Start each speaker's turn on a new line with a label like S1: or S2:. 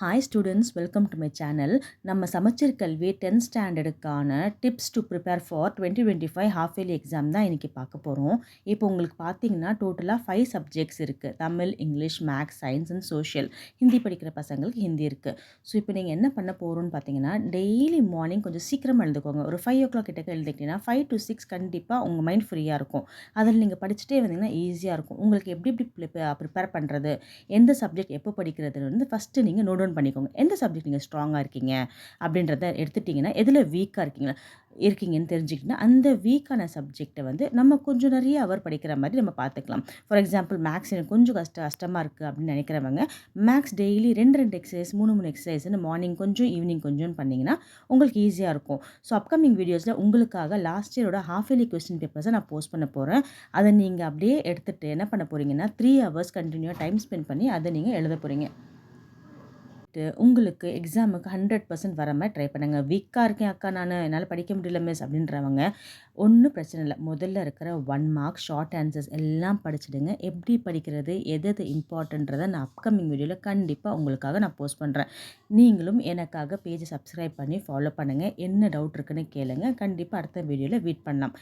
S1: Hi students, welcome to my channel. நம்ம சமச்சீர் கல்வி 10th ஸ்டாண்டர்டுக்கான tips to prepare for 2025 half yearly exam தான் இன்றைக்கி பார்க்க போகிறோம். இப்போ உங்களுக்கு பார்த்தீங்கன்னா டோட்டலாக 5 சப்ஜெக்ட்ஸ் இருக்குது. Tamil, English, maths, science and social. Hindi படிக்கிற பசங்களுக்கு ஹிந்தி இருக்குது. ஸோ இப்போ நீங்கள் என்ன பண்ண போகிறோன்னு பார்த்தீங்கன்னா, டெய்லி மார்னிங் கொஞ்சம் சீக்கிரமாக எழுந்துக்கோங்க. ஒரு 5 o'clock கிட்டக்க எழுதிக்கிட்டீங்கன்னா 5 to 6 கண்டிப்பாக உங்கள் மைண்ட் ஃப்ரீயாக இருக்கும். அதில் நீங்கள் படிச்சுட்டே வந்தீங்கன்னா ஈஸியாக இருக்கும். உங்களுக்கு எப்படி ப்ரிப்பேர் பண்ணுறது, எந்த சப்ஜெக்ட் எப்போ படிக்கிறதுன்னு வந்து ஃபஸ்ட்டு நீங்கள் நோட் டவுன் பண்ணிக்கோங்க. எந்த சப்ஜெக்ட் நீங்கள் ஸ்ட்ராங்காக இருக்கீங்க அப்படின்றத எடுத்துட்டிங்கன்னா, எதில் வீக்காக இருக்கீங்கன்னு தெரிஞ்சுக்கிட்டிங்கன்னா, அந்த வீக்கான சப்ஜெக்டை வந்து நம்ம கொஞ்சம் நிறைய அவர் படிக்கிற மாதிரி நம்ம பார்த்துக்கலாம். ஃபார் எக்ஸாம்பிள் மேக்ஸ் எனக்கு கொஞ்சம் கஷ்டமாக இருக்குது அப்படின்னு நினைக்கிறவங்க, மேக்ஸ் டெய்லி 2 எக்ஸசைஸ் 3 எக்ஸசைஸ்னு மார்னிங் கொஞ்சம் ஈவினிங் கொஞ்சம்னு பண்ணிங்கன்னா உங்களுக்கு ஈஸியாக இருக்கும். ஸோ அப்கமிங் வீடியோஸில் உங்களுக்காக லாஸ்ட் இயரோட ஹாஃப் இயர்லி கொஸ்டின் பேப்பர்ஸை நான் போஸ்ட் பண்ண போகிறேன். அதை நீங்கள் அப்படியே எடுத்துகிட்டு என்ன பண்ண போகிறீங்கன்னா 3 hours கண்டினியூவாக டைம் ஸ்பெண்ட் பண்ணி அதை நீங்கள் எழுத போகிறீங்க. உங்களுக்கு எக்ஸாமுக்கு 100% வர மாதிரி ட்ரை பண்ணுங்கள். வீக்காக இருக்கேன் அக்கா, என்னால் படிக்க முடியல மிஸ் அப்படின்றவங்க ஒன்றும் பிரச்சனை இல்லை. முதல்ல இருக்கிற 1 mark ஷார்ட் ஆன்சர்ஸ் எல்லாம் படிச்சுடுங்க. எப்படி படிக்கிறது, எது இம்பார்ட்டன்றதை நான் அப்கமிங் வீடியோவில் கண்டிப்பாக உங்களுக்காக நான் போஸ்ட் பண்ணுறேன். நீங்களும் எனக்காக பேஜை சப்ஸ்கிரைப் பண்ணி ஃபாலோ பண்ணுங்கள். என்ன டவுட் இருக்குன்னு கேளுங்க. கண்டிப்பாக அடுத்த வீடியோவில் வெயிட் பண்ணலாம்.